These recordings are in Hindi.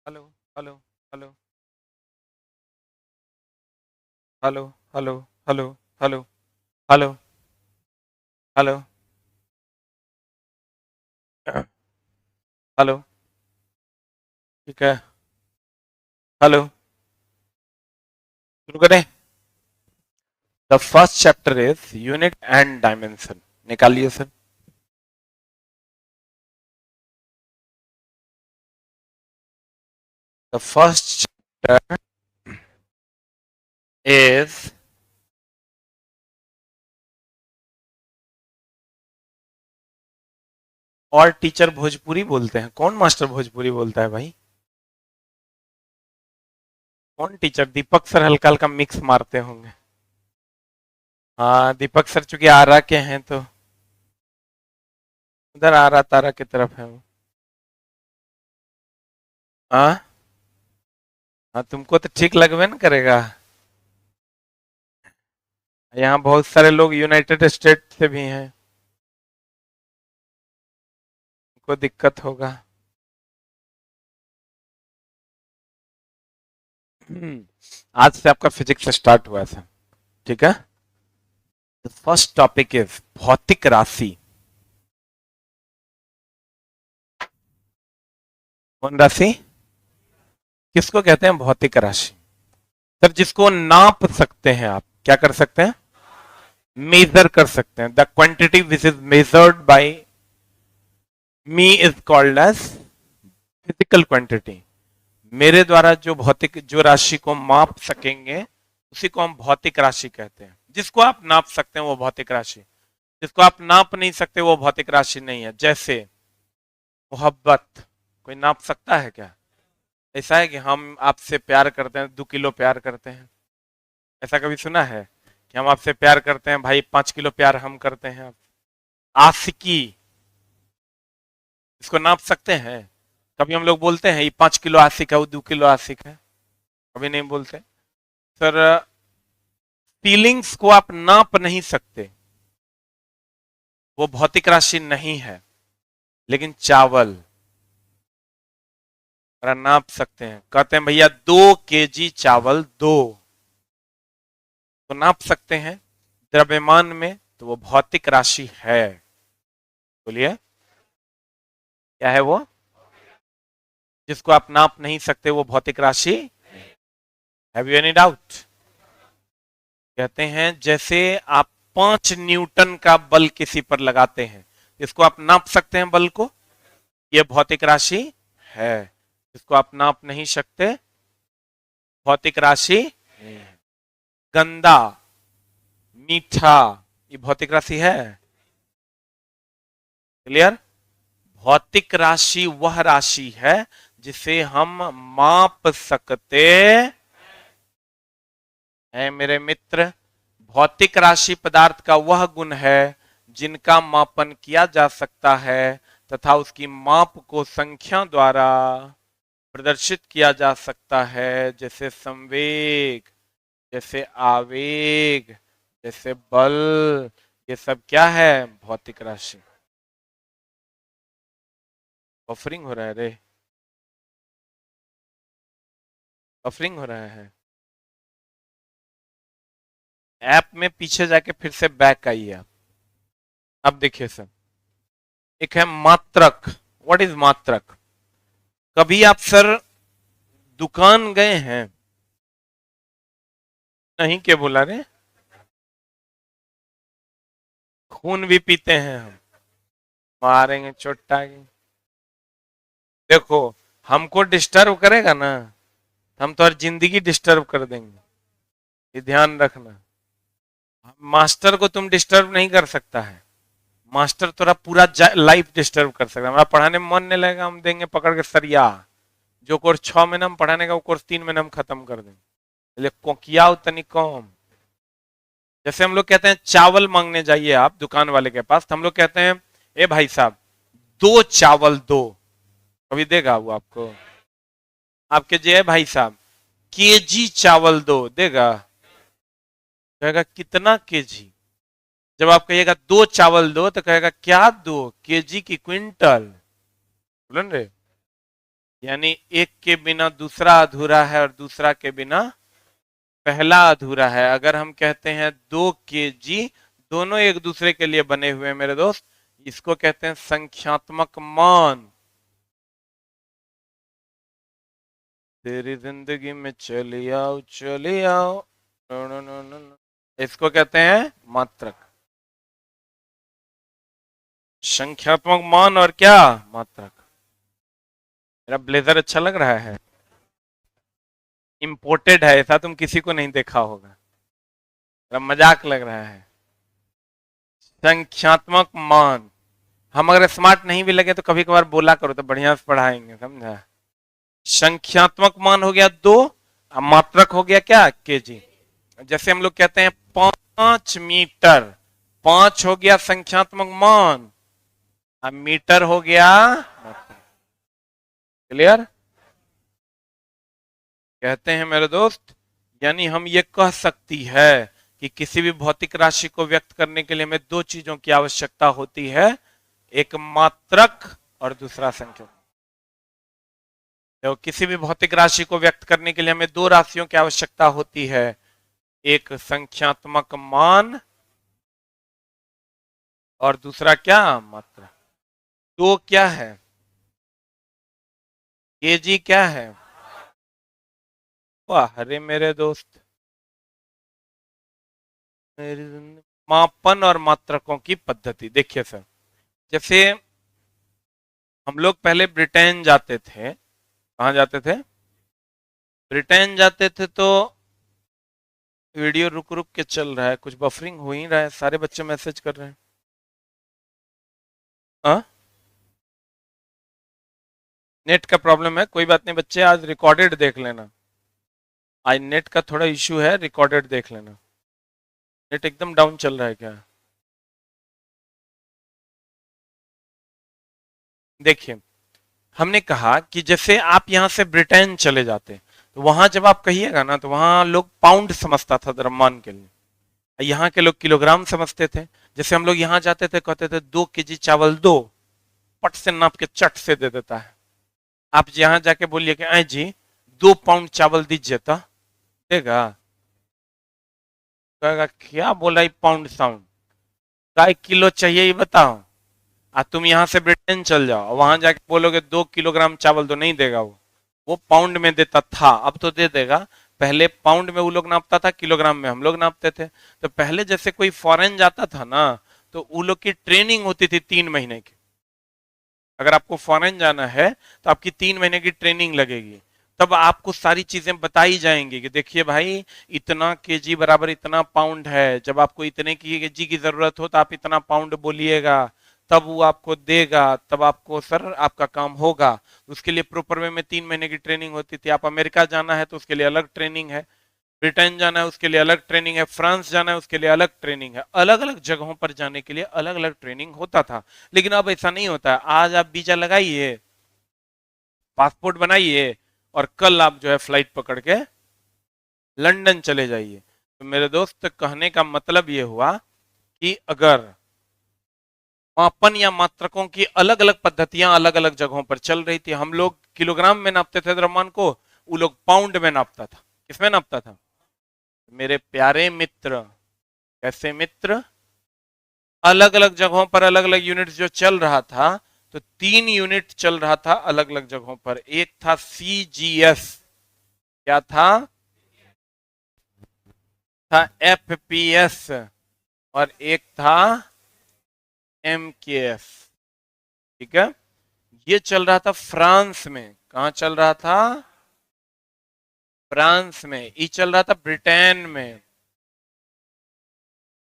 Hello hello hello hello hello hello hello hello hello hello. ठीक है। हेलो। शुरू करें। The first chapter is unit and dimension. निकालिए sir. The first chapter is और टीचर भोजपुरी बोलते हैं। कौन मास्टर भोजपुरी बोलता है भाई? कौन टीचर? दीपक सर हल्का हल्का मिक्स मारते होंगे। हाँ, दीपक सर चूंकि आरा के हैं तो उधर आरा तारा की तरफ है वो। हाँ हाँ, तुमको तो ठीक लगवे न करेगा। यहाँ बहुत सारे लोग यूनाइटेड स्टेट से भी हैं। को दिक्कत होगा। आज से आपका फिजिक्स स्टार्ट हुआ था। ठीक है। फर्स्ट टॉपिक इज भौतिक राशि। कौन राशि? किसको कहते हैं भौतिक राशि? सर जिसको नाप सकते हैं आप, क्या कर सकते हैं? मेजर कर सकते हैं। The quantity which is measured by me is called as physical quantity. मेरे द्वारा जो भौतिक जो राशि को माप सकेंगे उसी को हम भौतिक राशि कहते हैं। जिसको आप नाप सकते हैं वो भौतिक राशि। जिसको आप नाप नहीं सकते वो भौतिक राशि नहीं है। जैसे मोहब्बत कोई नाप सकता है क्या? ऐसा है कि हम आपसे प्यार करते हैं, 2 किलो प्यार करते हैं। ऐसा कभी सुना है कि हम आपसे प्यार करते हैं भाई, 5 किलो प्यार हम करते हैं आप? आशिकी, इसको नाप सकते हैं? कभी हम लोग बोलते हैं ये 5 किलो आशिक है, वो 2 किलो आशिक है? कभी नहीं बोलते। सर फीलिंग्स को आप नाप नहीं सकते, वो भौतिक राशि नहीं है। लेकिन चावल अगर नाप सकते हैं, कहते हैं भैया 2 केजी चावल दो, तो नाप सकते हैं द्रव्यमान में, तो वो भौतिक राशि है। बोलिए क्या है वो? जिसको आप नाप नहीं सकते वो भौतिक राशि। Have you any doubt? कहते हैं जैसे आप 5 न्यूटन का बल किसी पर लगाते हैं, इसको आप नाप सकते हैं बल को, ये भौतिक राशि है। इसको आप नाप नहीं सकते, भौतिक राशि नहीं है। गंदा, मीठा, ये भौतिक राशि है। क्लियर? भौतिक राशि वह राशि है जिसे हम माप सकते हैं मेरे मित्र। भौतिक राशि पदार्थ का वह गुण है जिनका मापन किया जा सकता है तथा उसकी माप को संख्या द्वारा प्रदर्शित किया जा सकता है। जैसे संवेग, जैसे आवेग, जैसे बल, ये सब क्या है? भौतिक राशि। ऑफरिंग हो रहा है रे, ऑफरिंग हो रहा है। ऐप में पीछे जाके फिर से बैक आइए आप। अब देखिए सर, एक है मात्रक। व्हाट इज मात्रक? कभी आप सर दुकान गए हैं? नहीं, क्या बोला रे? खून भी पीते हैं हम, मारेंगे चोटा की। देखो, हमको डिस्टर्ब करेगा ना, हम तो हर जिंदगी डिस्टर्ब कर देंगे, ये ध्यान रखना। मास्टर को तुम डिस्टर्ब नहीं कर सकता है। मास्टर तोरा पूरा लाइफ डिस्टर्ब कर सकता है। हमारा पढ़ाने में मन नहीं लगेगा, हम देंगे पकड़ के सरिया। जो कोर्स 6 महीने में पढ़ाने का वो कोर्स 3 महीने में खत्म कर देंगे। किया तनी कम। जैसे हम लोग कहते हैं चावल मांगने जाइए आप दुकान वाले के पास, तो हम लोग कहते हैं ए भाई साहब 2 चावल दो, कभी देगा वो आपको? आपके जे है भाई साहब केजी चावल दो, देगा? कहेगा कितना केजी। जब आप कहिएगा 2 चावल दो तो कहेगा क्या दो केजी की क्विंटल। बोलन रे। यानी एक के बिना दूसरा अधूरा है और दूसरा के बिना पहला अधूरा है। अगर हम कहते हैं 2 kg, दोनों एक दूसरे के लिए बने हुए हैं मेरे दोस्त, इसको कहते हैं संख्यात्मक मान। तेरी जिंदगी में चली आओ चली आओ, no no no no no, इसको कहते हैं मात्रक। संख्यात्मक मान और क्या, मात्रक। मेरा ब्लेजर अच्छा लग रहा है, इंपोर्टेड है, ऐसा तुम किसी को नहीं देखा होगा, मेरा मजाक लग रहा है। संख्यात्मक मान, हम अगर स्मार्ट नहीं भी लगे तो कभी कभार बोला करो तो बढ़िया से पढ़ाएंगे, समझा। संख्यात्मक मान हो गया 2, मात्रक हो गया क्या, केजी। जैसे हम लोग कहते हैं 5 मीटर, 5 हो गया संख्यात्मक मान, अब मीटर हो गया मात्रक। क्लियर। कहते हैं मेरे दोस्त, यानी हम ये कह सकती है कि किसी भी भौतिक राशि को व्यक्त करने के लिए हमें 2 चीजों की आवश्यकता होती है, एक मात्रक और दूसरा संख्यक। तो किसी भी भौतिक राशि को व्यक्त करने के लिए हमें 2 राशियों की आवश्यकता होती है, एक संख्यात्मक मान और दूसरा क्या, मात्रक। तो क्या है, केजी क्या है, वाह अरे मेरे दोस्त, मापन और मात्रकों की पद्धति देखिए सर। जैसे हम लोग पहले ब्रिटेन जाते थे, कहाँ जाते थे, ब्रिटेन जाते थे, तो वीडियो रुक रुक के चल रहा है, कुछ बफरिंग हो ही रहा है, सारे बच्चे मैसेज कर रहे हैं। हाँ, नेट का प्रॉब्लम है, कोई बात नहीं बच्चे, आज रिकॉर्डेड देख लेना। आज नेट का थोड़ा इश्यू है, रिकॉर्डेड देख लेना। नेट एकदम डाउन चल रहा है क्या, देखिए। हमने कहा कि जैसे आप यहां से ब्रिटेन चले जाते, तो वहां जब आप कहिएगा ना, तो वहां लोग पाउंड समझता था द्रव्यमान के लिए, यहाँ के लोग किलोग्राम समझते थे। जैसे हम लोग यहाँ जाते थे, कहते थे 2 kg चावल दो, पट से नाप के चट से दे देता है। आप यहाँ जाके बोलिए कि आई जी 2 पाउंड चावल दीजिए, तो देगा, कहेगा क्या बोला पाउंड साउंड, काय किलो चाहिए ये बताओ। तुम यहाँ से ब्रिटेन चल जाओ, वहां जाके बोलोगे 2 किलोग्राम चावल, तो नहीं देगा वो पाउंड में देता था, अब तो दे देगा। पहले पाउंड में वो लोग नापता था, किलोग्राम में हम लोग नापते थे। तो पहले जैसे कोई फॉरेन जाता था ना, तो वो लोग की ट्रेनिंग होती थी 3 महीने की। अगर आपको फॉरेन जाना है तो आपकी 3 महीने की ट्रेनिंग लगेगी, तब आपको सारी चीजें बताई जाएंगी कि देखिए भाई, इतना केजी बराबर इतना पाउंड है, जब आपको इतने की केजी की जरूरत हो तो आप इतना पाउंड बोलिएगा, तब वो आपको देगा, तब आपको सर आपका काम होगा। उसके लिए प्रॉपर वे में 3 महीने की ट्रेनिंग होती थी। आप अमेरिका जाना है तो उसके लिए अलग ट्रेनिंग है, ब्रिटेन जाना है उसके लिए अलग ट्रेनिंग है, फ्रांस जाना है उसके लिए अलग ट्रेनिंग है, अलग अलग जगहों पर जाने के लिए अलग अलग ट्रेनिंग होता था। लेकिन अब ऐसा नहीं होता है, आज आप वीजा लगाइए, पासपोर्ट बनाइए, और कल आप जो है फ्लाइट पकड़ के लंदन चले जाइए। तो मेरे दोस्त, कहने का मतलब ये हुआ कि अगर मापन या मात्रकों की अलग अलग पद्धतियां अलग अलग जगहों पर चल रही थी, हम लोग किलोग्राम में नापते थे द्रव्यमान को, वो लोग पाउंड में नापता था। किसमें नापता था मेरे प्यारे मित्र, कैसे मित्र, अलग अलग जगहों पर अलग अलग यूनिट जो चल रहा था, तो 3 यूनिट चल रहा था अलग अलग जगहों पर। एक था सीजीएस, क्या था एफपीएस, और एक था एमकेएस। ठीक है, ये चल रहा था फ्रांस में। कहा चल रहा था, फ्रांस में। ये चल रहा था ब्रिटेन में।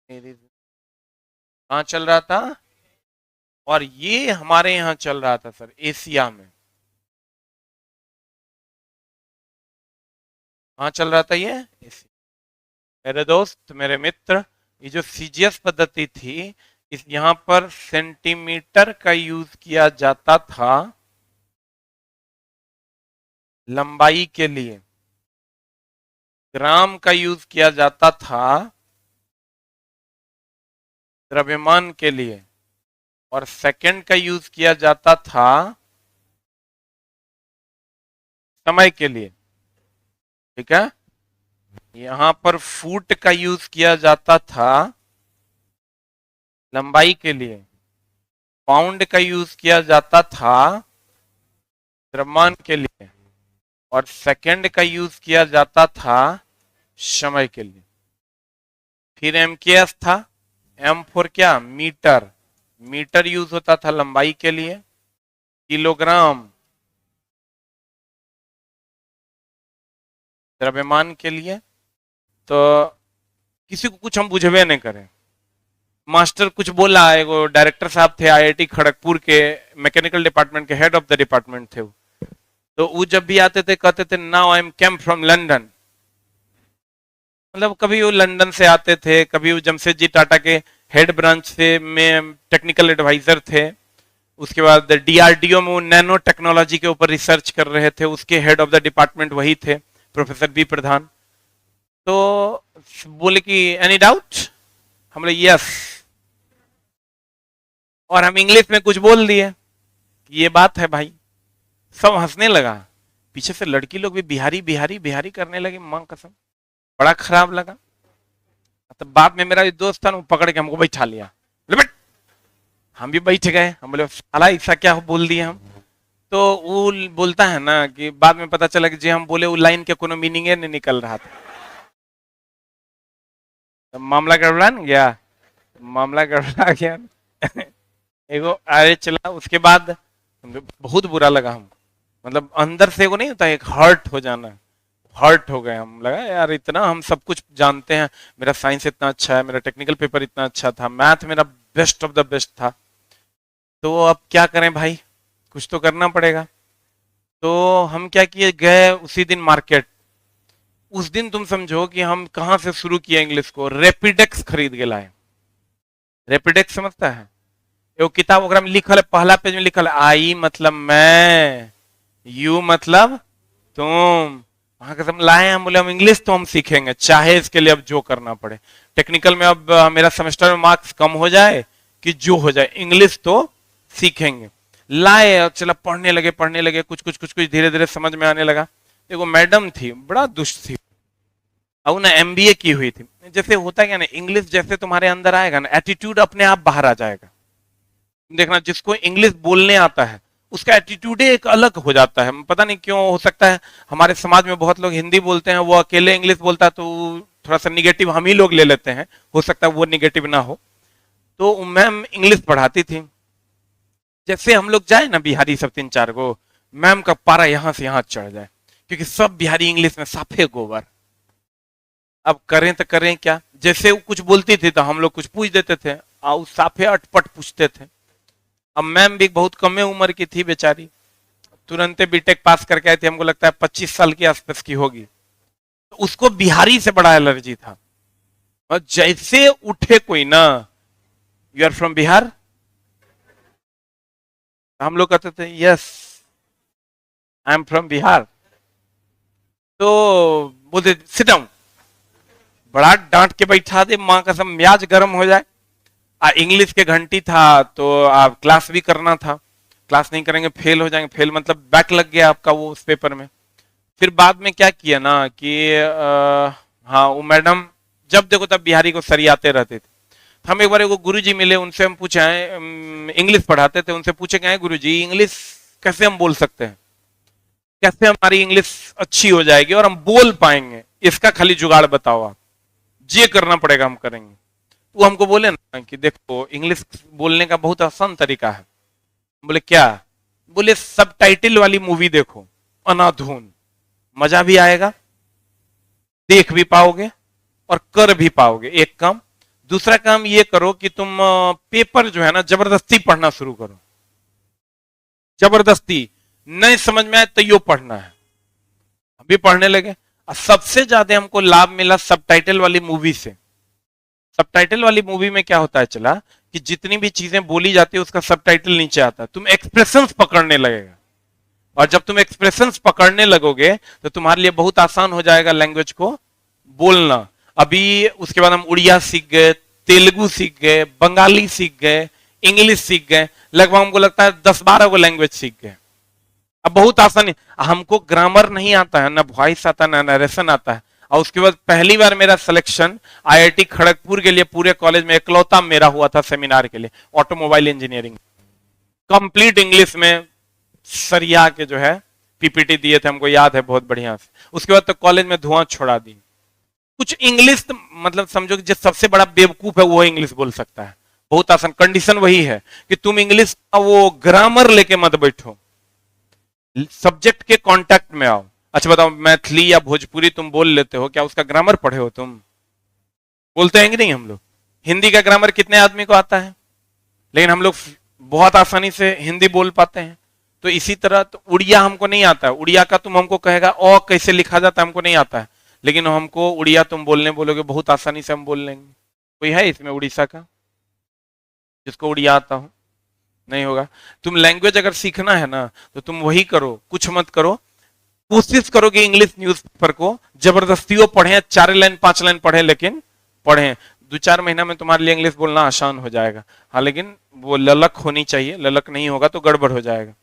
कहा चल रहा था, और ये हमारे यहाँ चल रहा था सर, एशिया में। कहाँ चल रहा था ये, एशिया। मेरे दोस्त, मेरे मित्र, ये जो सीजीएस पद्धति थी, इस यहाँ पर सेंटीमीटर का यूज किया जाता था लंबाई के लिए, ग्राम का यूज किया जाता था द्रव्यमान के लिए, और सेकंड का यूज किया जाता था समय के लिए, ठीक है। यहां पर फुट का यूज किया जाता था लंबाई के लिए, पाउंड का यूज किया जाता था द्रव्यमान के लिए, और सेकंड का यूज किया जाता था समय के लिए। फिर एमकेएस था, एम फॉर क्या, मीटर, मीटर यूज होता था लंबाई के लिए, किलोग्राम द्रव्यमान के लिए। तो किसी को कुछ हम बुझवे नहीं करें, मास्टर कुछ बोला, एगो डायरेक्टर साहब थे आईआईटी खड़गपुर के, मैकेनिकल डिपार्टमेंट के हेड ऑफ द डिपार्टमेंट थे वो। तो वो जब भी आते थे कहते थे now I am came from London, मतलब कभी वो लंदन से आते थे, कभी वो जमशेदजी टाटा के हेड ब्रांच से में टेक्निकल एडवाइजर थे, उसके बाद डीआरडीओ में वो नैनो टेक्नोलॉजी के ऊपर रिसर्च कर रहे थे, उसके हेड ऑफ द डिपार्टमेंट वही थे, प्रोफेसर बी प्रधान। तो बोले कि एनी डाउट, हम बोले यस, और हम इंग्लिश में कुछ बोल दिए, ये बात है भाई। सब हंसने लगा, पीछे से लड़की लोग भी बिहारी बिहारी बिहारी करने लगी, मां कसम बड़ा खराब लगा। तो बाद में मेरा दोस्त था, वो पकड़ के हमको बैठा लिया, बैठ, हम भी बैठ गए। हम बोले साला ऐसा क्या बोल दिए हम। तो वो बोलता है ना कि बाद में पता चला कि जी हम बोले वो लाइन के कोनो मीनिंग नहीं निकल रहा था। तो मामला गड़बड़ा न गया, मामला गड़बड़ा गया। एगो आगे चला, उसके बाद बहुत बुरा लगा हम, मतलब अंदर से वो नहीं होता एक हर्ट हो जाना, हर्ट हो गए हम। लगा यार इतना हम सब कुछ जानते हैं, मेरा साइंस इतना अच्छा है, मेरा टेक्निकल पेपर इतना अच्छा था, मैथ मेरा बेस्ट ऑफ द बेस्ट था, तो अब क्या करें भाई, कुछ तो करना पड़ेगा। तो हम क्या किए, गए उसी दिन मार्केट। उस दिन तुम समझो कि हम कहां से शुरू किया इंग्लिश को, रेपिडेक्स खरीद के लाए। रेपिडेक्स समझता है, वो किताब वगैरह में लिखल है, पहला पेज में लिखल है आई मतलब मैं, यू मतलब तुम, वहां के सब लाए। हम बोले हम इंग्लिश तो हम सीखेंगे, चाहे इसके लिए अब जो करना पड़े। टेक्निकल में अब मेरा सेमेस्टर में मार्क्स कम हो जाए कि जो हो जाए, इंग्लिश तो सीखेंगे। लाए और चला पढ़ने लगे, पढ़ने लगे, कुछ कुछ कुछ कुछ धीरे धीरे समझ में आने लगा। देखो मैडम थी, बड़ा दुष्ट थी, और ना एमबीए की हुई थी। जैसे होता क्या ना, इंग्लिश जैसे तुम्हारे अंदर आएगा ना, एटीट्यूड अपने आप बाहर आ जाएगा। देखना जिसको इंग्लिश बोलने आता है उसका एटीट्यूड एक अलग हो जाता है, पता नहीं क्यों, हो सकता है हमारे समाज में बहुत लोग हिंदी बोलते हैं, वो अकेले इंग्लिश बोलता है तो थोड़ा सा निगेटिव हम ही लोग ले लेते हैं, हो सकता है वो निगेटिव ना हो। तो मैम इंग्लिश पढ़ाती थी, जैसे हम लोग जाए ना बिहारी सब तीन चार गो, मैम का पारा यहां से यहां चढ़ जाए, क्योंकि सब बिहारी इंग्लिश में साफे गोबर। अब करें तो करें क्या, जैसे वो कुछ बोलती थी तो हम लोग कुछ पूछ देते थे, और साफे अटपट पूछते थे। अब मैम भी बहुत कम उम्र की थी बेचारी, तुरंत बीटेक पास करके आई थी, हमको लगता है 25 साल की आसपास की होगी। तो उसको बिहारी से बड़ा एलर्जी था, और जैसे उठे कोई ना, यू आर फ्रॉम बिहार, हम लोग कहते थे yes I am from Bihar. तो बोलते सिट डाउन, बड़ा डांट के बैठा दे, माँ कसम म्याज गर्म हो जाए। इंग्लिश के घंटी था तो आप क्लास भी करना था, क्लास नहीं करेंगे फेल हो जाएंगे, फेल मतलब बैक लग गया आपका वो उस पेपर में। फिर बाद में क्या किया ना कि हाँ वो मैडम जब देखो तब बिहारी को सरियाते रहते थे। हम एक बार एगो गुरुजी मिले, उनसे हम पूछे, इंग्लिश पढ़ाते थे, उनसे पूछे गए गुरुजी इंग्लिश कैसे हम बोल सकते हैं, कैसे हमारी इंग्लिश अच्छी हो जाएगी और हम बोल पाएंगे, इसका खाली जुगाड़ बताओ आप, ये करना पड़ेगा हम करेंगे। वो हमको बोले ना कि देखो इंग्लिश बोलने का बहुत आसान तरीका है। बोले क्या, बोले सब टाइटल वाली मूवी देखो, अनाधुन, मजा भी आएगा, देख भी पाओगे और कर भी पाओगे, एक काम। दूसरा काम ये करो कि तुम पेपर जो है ना जबरदस्ती पढ़ना शुरू करो, जबरदस्ती, नहीं समझ में आए तो यो पढ़ना है। अभी पढ़ने लगे, और सबसे ज्यादा हमको लाभ मिला सबटाइटल वाली मूवी से। सबटाइटल वाली मूवी में क्या होता है चला कि जितनी भी चीजें बोली जाती है उसका सबटाइटल नीचे आता है, तुम एक्सप्रेशंस पकड़ने लगेगा, और जब तुम एक्सप्रेशंस पकड़ने लगोगे तो तुम्हारे लिए बहुत आसान हो जाएगा लैंग्वेज को बोलना। अभी उसके बाद हम उड़िया सीख गए, तेलुगु सीख गए, बंगाली सीख गए, इंग्लिश सीख गए, लगभग हमको लगता है 10-12 को लैंग्वेज सीख गए। अब बहुत आसानी, हमको ग्रामर नहीं आता है, ना वॉइस आता है, ना नरेशन आता है। और उसके बाद पहली बार मेरा सिलेक्शन आईआईटी खड़गपुर के लिए पूरे कॉलेज में इकलौता मेरा हुआ था सेमिनार के लिए, ऑटोमोबाइल इंजीनियरिंग, कंप्लीट इंग्लिश में सरिया के जो है पीपीटी दिए थे, हमको याद है बहुत बढ़िया से। उसके बाद तो कॉलेज में धुआं छोड़ा दी। कुछ इंग्लिश मतलब समझो कि जो सबसे बड़ा बेवकूफ है वो इंग्लिश बोल सकता है, बहुत आसान। कंडीशन वही है कि तुम इंग्लिश का वो ग्रामर लेके मत बैठो, सब्जेक्ट के कांटेक्ट में आओ। अच्छा बताओ, मैथिली या भोजपुरी तुम बोल लेते हो, क्या उसका ग्रामर पढ़े हो तुम? बोलते हैं कि नहीं हम लोग? हिंदी का ग्रामर कितने आदमी को आता है? लेकिन हम लोग बहुत आसानी से हिंदी बोल पाते हैं। तो इसी तरह तो उड़िया हमको नहीं आता है, उड़िया का तुम हमको कहेगा ओ कैसे लिखा जाता है, हमको नहीं आता है, लेकिन हमको उड़िया तुम बोलने बोलोगे बहुत आसानी से हम बोल लेंगे। कोई है इसमें उड़ीसा का जिसको उड़िया आता हो? नहीं होगा। तुम लैंग्वेज अगर सीखना है ना तो तुम वही करो, कुछ मत करो, कोशिश करो कि इंग्लिश न्यूज़पेपर को जबरदस्ती पढ़े, 4 लाइन 5 लाइन पढ़े, लेकिन पढ़े। 2-4 महीना में तुम्हारे लिए इंग्लिश बोलना आसान हो जाएगा। हाँ, लेकिन वो ललक होनी चाहिए, ललक नहीं होगा तो गड़बड़ हो जाएगा।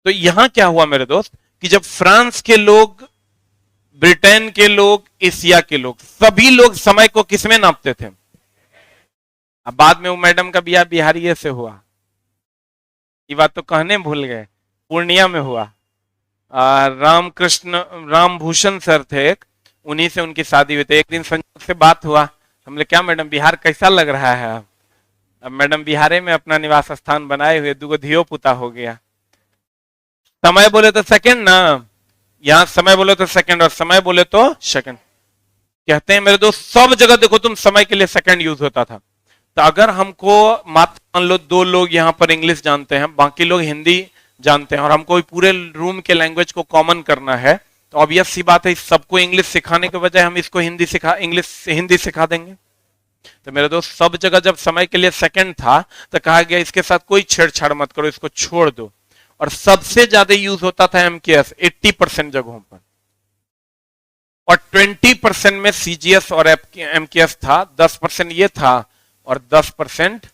तो यहां क्या हुआ मेरे दोस्त कि जब फ्रांस के लोग, ब्रिटेन के लोग, एशिया के लोग, सभी लोग समय को किसमें नापते थे? अब बाद में वो मैडम का ब्याह बिहारी से हुआ, ये बात तो कहने भूल गए, पूर्णिया में हुआ। रामकृष्ण रामभूषण सर थे एक, उन्हीं से उनकी शादी हुई थी। एक दिन संजोग से बात हुआ, हमने क्या मैडम बिहार कैसा लग रहा है? अब मैडम बिहारे में अपना निवास स्थान बनाए हुए, 2 धियो पुता हो गया। समय बोले तो सेकंड ना, यहां समय बोले तो सेकंड और समय बोले तो सेकंड। कहते हैं मेरे दोस्त सब जगह देखो तुम, समय के लिए सेकंड यूज होता था। तो अगर हमको मात्र मान लो 2 लोग यहाँ पर इंग्लिश जानते हैं, बाकी लोग हिंदी जानते हैं, और हमको पूरे रूम के लैंग्वेज को कॉमन करना है, तो ऑब्वियस सी बात है सबको इंग्लिश सिखाने के बजाय हम इसको हिंदी सिखा देंगे। तो मेरे दोस्त सब जगह जब समय के लिए सेकंड था तो कहा गया इसके साथ कोई छेड़छाड़ मत करो, इसको छोड़ दो। और सबसे ज्यादा यूज होता था एमकेएस 80% जगहों पर, और 20% में सीजीएस और एमकेएस था, 10% ये था और 10%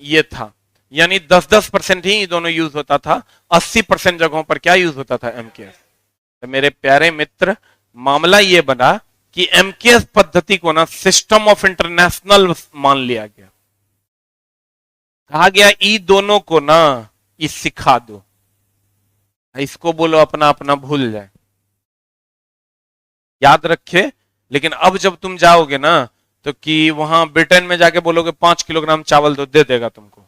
ये था, यानी 10-10% ही दोनों यूज होता था। 80% जगहों पर क्या यूज होता था? एमकेएस। तो मेरे प्यारे मित्र, मामला ये बना कि एमकेएस पद्धति को ना सिस्टम ऑफ इंटरनेशनल मान लिया गया। कहा गया ई दोनों को ना ये सिखा दो, इसको बोलो अपना अपना भूल जाए, याद रखे। लेकिन अब जब तुम जाओगे ना तो कि वहां ब्रिटेन में जाके बोलोगे 5 किलोग्राम चावल दो, दे देगा तुमको।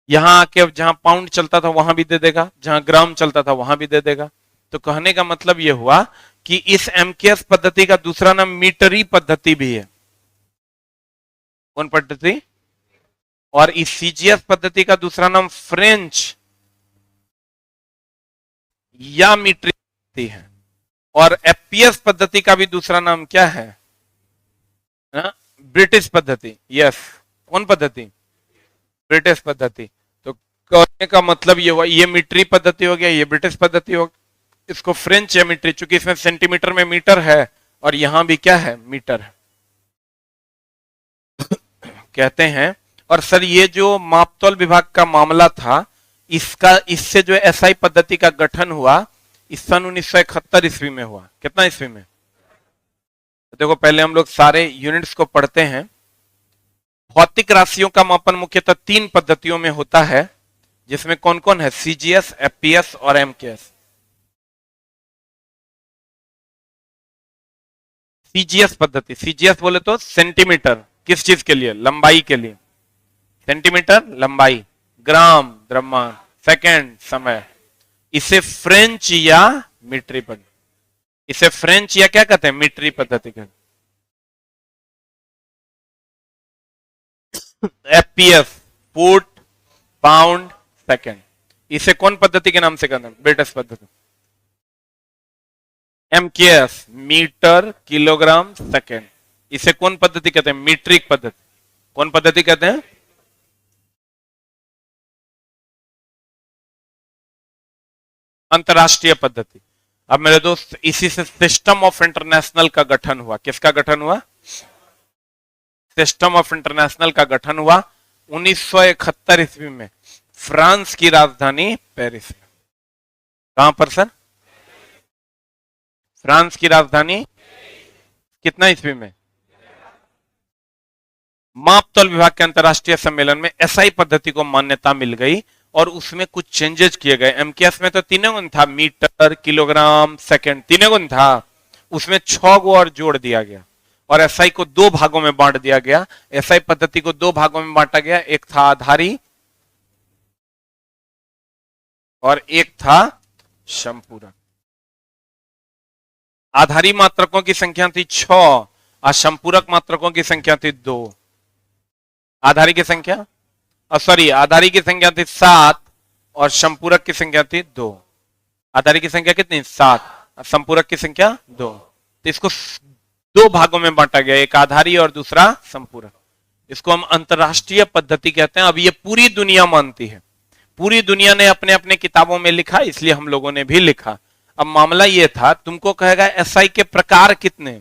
यहां आके अब जहां पाउंड चलता था वहां भी दे देगा, जहां ग्राम चलता था वहां भी दे देगा। तो कहने का मतलब यह हुआ कि इस एमकेएस पद्धति का दूसरा नाम मीटरी पद्धति भी है। कौन पद्धति? और इस सीजीएस पद्धति का दूसरा नाम फ्रेंच या मीटरी पद्धति है। और एफपीएस पद्धति का भी दूसरा नाम क्या है? ब्रिटिश पद्धति। यस, कौन पद्धति? ब्रिटिश पद्धति। तो कहने का मतलब ये हुआ, ये मीटरी पद्धति हो गया, ये ब्रिटिश पद्धति हो गया। इसको फ्रेंच या मीटरी, चूंकि इसमें सेंटीमीटर में मीटर है और यहां भी क्या है? मीटर है कहते हैं। और सर ये जो मापतौल विभाग का मामला था, इससे जो एसआई पद्धति का गठन हुआ इस सन 1971 ईस्वी में हुआ। कितना ईस्वी में? देखो पहले हम लोग सारे यूनिट्स को पढ़ते हैं। भौतिक राशियों का मापन मुख्यतः 3 पद्धतियों में होता है, जिसमें कौन कौन है? सीजीएस, एफपीएस और एमकेएस। सीजीएस पद्धति, सीजीएस बोले तो सेंटीमीटर, किस चीज के लिए? लंबाई के लिए। सेंटीमीटर लंबाई, ग्राम द्रव्यमान, सेकंड समय। इसे फ्रेंच या मीटरी पद्धति, इसे फ्रेंच या क्या कहते हैं? मीटरी पद्धति कहते हैं। एफपीएस फुट, पाउंड, सेकंड, इसे कौन पद्धति के नाम से कहते हैं? ब्रिटिश पद्धति। एमकेएस मीटर, किलोग्राम, सेकंड, इसे कौन पद्धति कहते हैं? मीट्रिक पद्धति। कौन पद्धति कहते हैं? अंतरराष्ट्रीय पद्धति। अब मेरे दोस्त इसी से सिस्टम ऑफ इंटरनेशनल का गठन हुआ। किसका गठन हुआ? सिस्टम ऑफ इंटरनेशनल का गठन हुआ 1971 ईस्वी में, फ्रांस की राजधानी पेरिस में। कहां पर सर? फ्रांस की राजधानी कितना ईस्वी में? मापतौल विभाग के अंतरराष्ट्रीय सम्मेलन में एसआई पद्धति को मान्यता मिल गई और उसमें कुछ चेंजेस किए गए। एमकेएस में तो तीनों गुण था, मीटर, किलोग्राम, सेकंड, तीनों गुण था। उसमें 6 गो और जोड़ दिया गया और एसआई को 2 भागों में बांट दिया गया। एसआई पद्धति को 2 भागों में बांटा गया, एक था आधारी और एक था संपूरक। आधारी मात्रकों की संख्या थी 6 और संपूरक मात्रकों की संख्या थी 2। आधारी की संख्या आधारी की संख्या थी 7 और संपूरक की संख्या थी 2। आधारी की संख्या कितनी? 7, संपूरक की संख्या 2। तो इसको 2 भागों में बांटा गया, एक आधारी और दूसरा संपूरक। इसको हम अंतरराष्ट्रीय पद्धति कहते हैं। अब ये पूरी दुनिया मानती है, पूरी दुनिया ने अपने अपने किताबों में लिखा, इसलिए हम लोगों ने भी लिखा। अब मामला ये था, तुमको कहेगा एसआई के प्रकार कितने?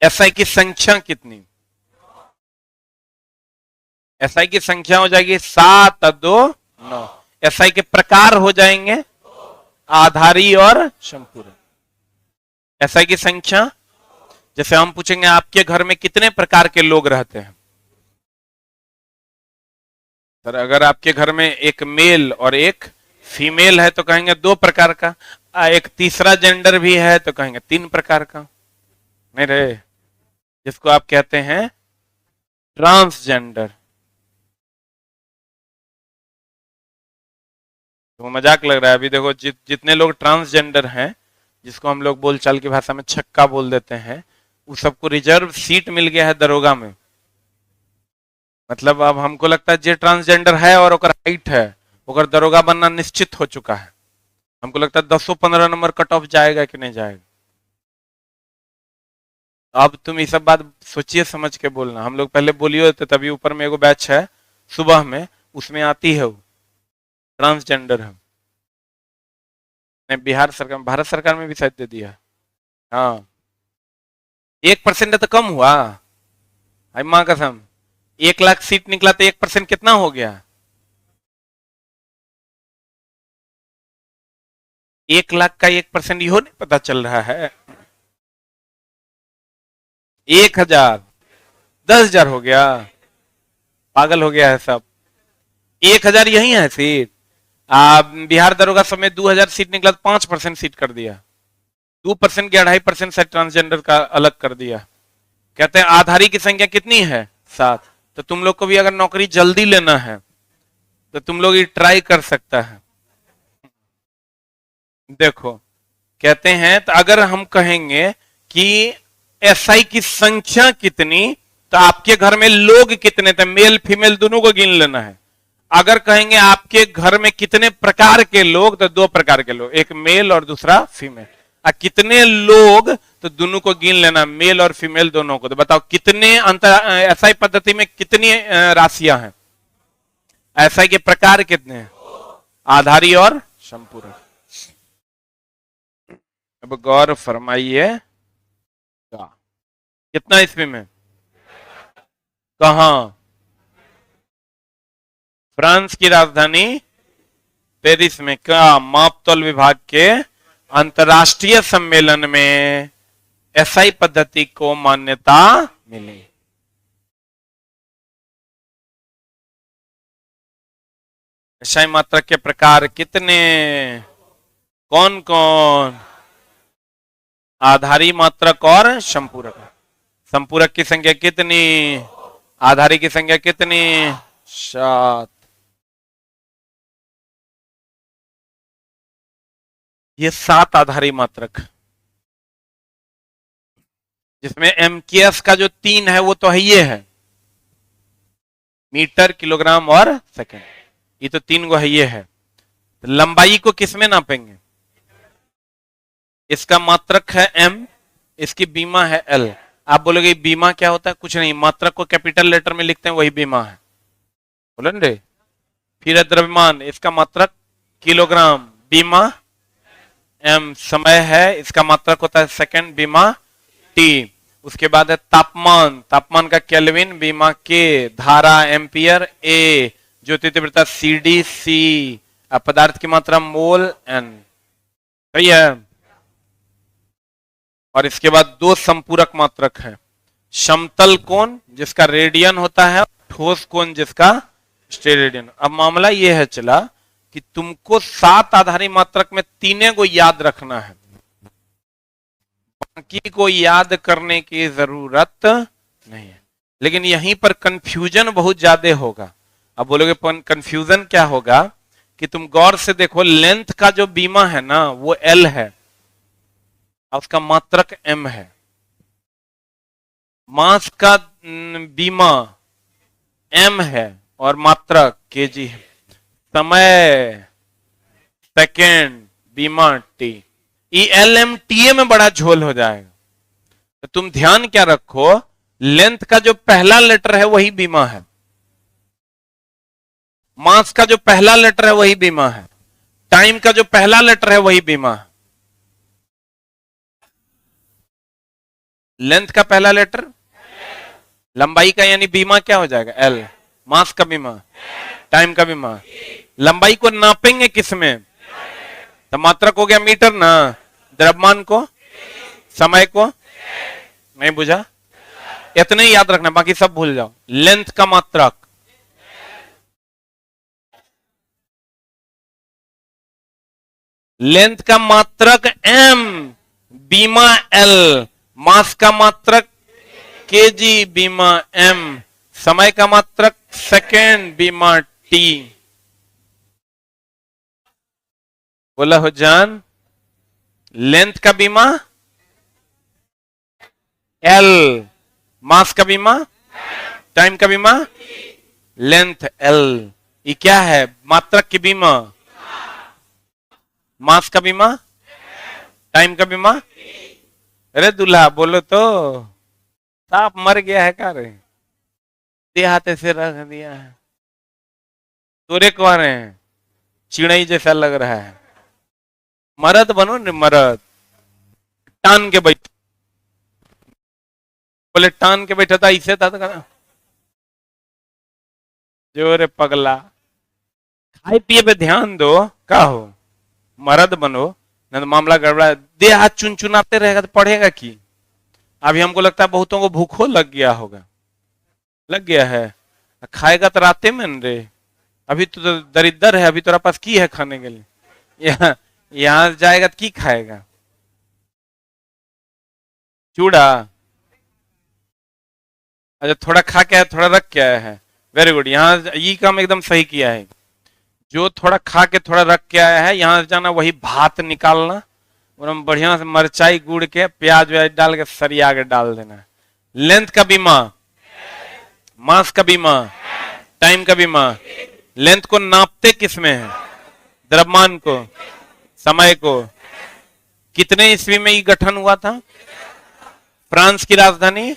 एसआई की संख्या कितनी? एसआई की संख्या हो जाएगी 7 और 2 9। एसआई के प्रकार हो जाएंगे आधारी और संपूरक। एसआई की संख्या, जैसे हम पूछेंगे आपके घर में कितने प्रकार के लोग रहते हैं, सर अगर आपके घर में एक मेल और एक फीमेल है तो कहेंगे 2 प्रकार का। एक तीसरा जेंडर भी है तो कहेंगे 3 प्रकार का। नहीं रे, जिसको आप कहते हैं ट्रांसजेंडर। तो मजाक लग रहा है? अभी देखो जितने लोग ट्रांसजेंडर हैं, जिसको हम लोग बोलचाल की भाषा में छक्का बोल देते हैं, उस सबको रिजर्व सीट मिल गया है दरोगा में। मतलब अब हमको लगता है जे ट्रांसजेंडर है और ओकर हाइट है, ओकर दरोगा बनना निश्चित हो चुका है। हमको लगता है 10-15 नंबर कट ऑफ जाएगा कि नहीं जाएगा। अब तुम ये सब बात सोचिए समझ के बोलना। हम लोग पहले बोलियो थे, तभी ऊपर में एगो बैच है सुबह में, उसमें आती है वो ट्रांसजेंडर है। बिहार सरकार, भारत सरकार में भी शायद दे दिया। हाँ 1% तो कम हुआ, आई माँ कसम। 1 लाख सीट निकला तो 1% कितना हो गया? 1 लाख का 1% यो नहीं पता चल रहा है। 1000, 10,000 हो गया। पागल हो गया है सब। 1000 यही है सीट। बिहार दरोगा सब में 2000 सीट निकला तो 5% सीट कर दिया। 2% के 2.5% से ट्रांसजेंडर का अलग कर दिया। कहते हैं आधारी की संख्या कितनी है? 7। तो तुम लोग को भी अगर नौकरी जल्दी लेना है तो तुम लोग ये ट्राई कर सकता है। देखो कहते हैं, तो अगर हम कहेंगे कि एसआई की संख्या कितनी, तो आपके घर में लोग कितने थे, मेल फीमेल दोनों को गिन लेना है। अगर कहेंगे आपके घर में कितने प्रकार के लोग, तो 2 प्रकार के लोग, एक मेल और दूसरा फीमेल। कितने लोग, तो दोनों को गिन लेना, मेल और फीमेल दोनों को। तो बताओ कितने एसआई पद्धति में कितनी राशियां हैं? एसआई के प्रकार कितने हैं? आधारी और संपूरक। अब गौर फरमाइए, कितना ईस्वी में? कहां? फ्रांस की राजधानी पेरिस में। क्या मापतौल विभाग के अंतरराष्ट्रीय सम्मेलन में एसआई पद्धति को मान्यता मिली। एसआई मात्रक के प्रकार कितने? कौन कौन? आधारी मात्रक और संपूरक। संपूरक की संख्या कितनी? आधारी की संख्या कितनी? 7। ये 7 आधारी मात्रक, जिसमें एमकेएस का जो 3 है वो तो है, ये है मीटर, किलोग्राम और सेकंड। ये तो 3 गो है, ये है। लंबाई को किसमें नापेंगे? इसका मात्रक है एम, इसकी बीमा है एल। आप बोलोगे बीमा क्या होता है? कुछ नहीं, मात्रक को कैपिटल लेटर में लिखते हैं, वही बीमा है। बोलन रे। फिर है द्रव्यमान, इसका मात्रक किलोग्राम, बीमा एम। समय है, इसका मात्रक होता है सेकंड, बीमा टी। उसके बाद है तापमान, तापमान का केल्विन, बीमा के, धारा एम्पियर, ए, ज्योति तीव्रता सी डी सी, पदार्थ की मात्रा मोल एन। सही है। और इसके बाद दो संपूरक मात्रक है, समतल कोण जिसका रेडियन होता है, ठोस कोण जिसका स्टेरेडियन। अब मामला यह है चला कि तुमको 7 आधारी मात्रक में 3 को याद रखना है, बाकी को याद करने की जरूरत नहीं है। लेकिन यहीं पर कंफ्यूजन बहुत ज्यादा होगा। अब बोलोगे कंफ्यूजन क्या होगा कि तुम गौर से देखो, लेंथ का जो बीमा है ना वो एल है और उसका मात्रक एम है। मास का बीमा एम है और मात्रक केजी है। समय सेकेंड बीमा टी। ई एल एम टी ए में बड़ा झोल हो जाएगा। तो तुम ध्यान क्या रखो, लेंथ का जो पहला लेटर है वही बीमा है, मास का जो पहला लेटर है वही बीमा है, टाइम का जो पहला लेटर है वही बीमा है। लेंथ का पहला लेटर, लंबाई का यानी बीमा क्या हो जाएगा एल, मास का बीमा, टाइम का बीमा। लंबाई को नापेंगे किसमें, तो मात्रक हो गया मीटर ना, द्रव्यमान को, समय को, नहीं बुझा, इतने ही याद रखना, बाकी सब भूल जाओ। लेंथ का मात्रक, लेंथ का मात्रक एम, बीमा एल, मास का मात्रक केजी, बीमा एम, समय का मात्रक सेकेंड, बीमा टी। बोला हो जान, लेंथ का बीमा एल, मास का बीमा, टाइम का बीमा, लेंथ एल। ये क्या है, मात्रक की बीमा, मास का बीमा, टाइम का बीमा। अरे दूल्हा बोलो तो, सांप मर गया है क्या रे, देहाते से रख दिया है, तोरे कौन है, चिड़ई जैसा लग रहा है। मरद बनो न, मरद टान के बैठ, बोले टान के बैठा था इसे था तो जोरे पगला, खाए पिए पे ध्यान दो, का हो मरद बनो, नहीं तो मामला गड़बड़ा। देह हाथ चुनचुनाते रहेगा तो पढ़ेगा की। अभी हमको लगता है बहुतों को भूखो लग गया होगा, लग गया है, खाएगा तो राते में न रे, अभी तो दरिद्र है, अभी तेरा पास की है खाने के लिए, यहाँ जाएगा तो की खाएगा, चूड़ा। अच्छा थोड़ा खा के आया, थोड़ा रख के आया है, वेरी गुड, यहाँ ये काम एकदम सही किया है। जो थोड़ा खा के थोड़ा रख के आया है, यहाँ जाना वही भात निकालना और हम बढ़िया से मरचाई गुड़ के प्याज व्याज डाल के सरिया के डाल देना। लेंथ का बीमा, मास का बीमा, टाइम का बीमा। लेंथ को नापते किसमें है, द्रव्यमान को, समय को। कितने ईस्वी में ये गठन हुआ था, फ्रांस की राजधानी,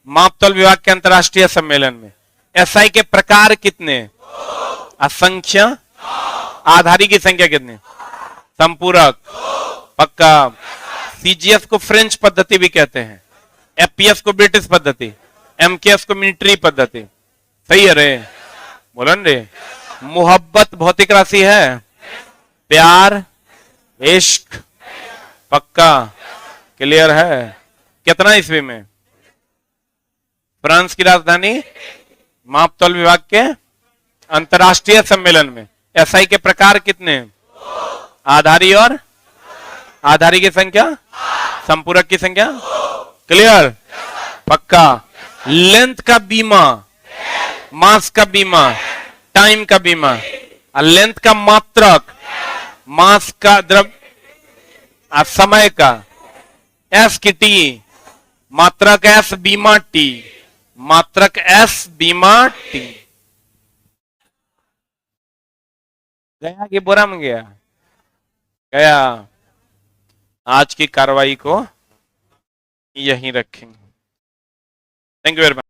मापतौल विभाग के अंतरराष्ट्रीय सम्मेलन में। एसआई के प्रकार कितने, असंख्य, आधारी की संख्या कितनी, संपूरक, पक्का। सीजीएस को फ्रेंच पद्धति भी कहते हैं, एफपीएस को ब्रिटिश पद्धति, एमकेएस को मिलिट्री पद्धति। सही है रे, बोलो रे। मोहब्बत भौतिक राशि है, प्यार, इश्क, पक्का, क्लियर है। कितना ईस्वी में, फ्रांस की राजधानी, मापतौल विभाग के अंतरराष्ट्रीय सम्मेलन में। एसआई के प्रकार कितने, आधारी और आधारी की संख्या, संपूरक की संख्या, क्लियर, पक्का। लेंथ का बीमा, मास का बीमा, टाइम का बीमा, लेंथ का मात्रक, मास का द्रव्य, समय का, एस की टी, मात्रक एस बीमा टी, मात्रक एस बीमा टी। गया कि बोरा में गया, गया। आज की कार्रवाई को यहीं रखेंगे। Thank you very much.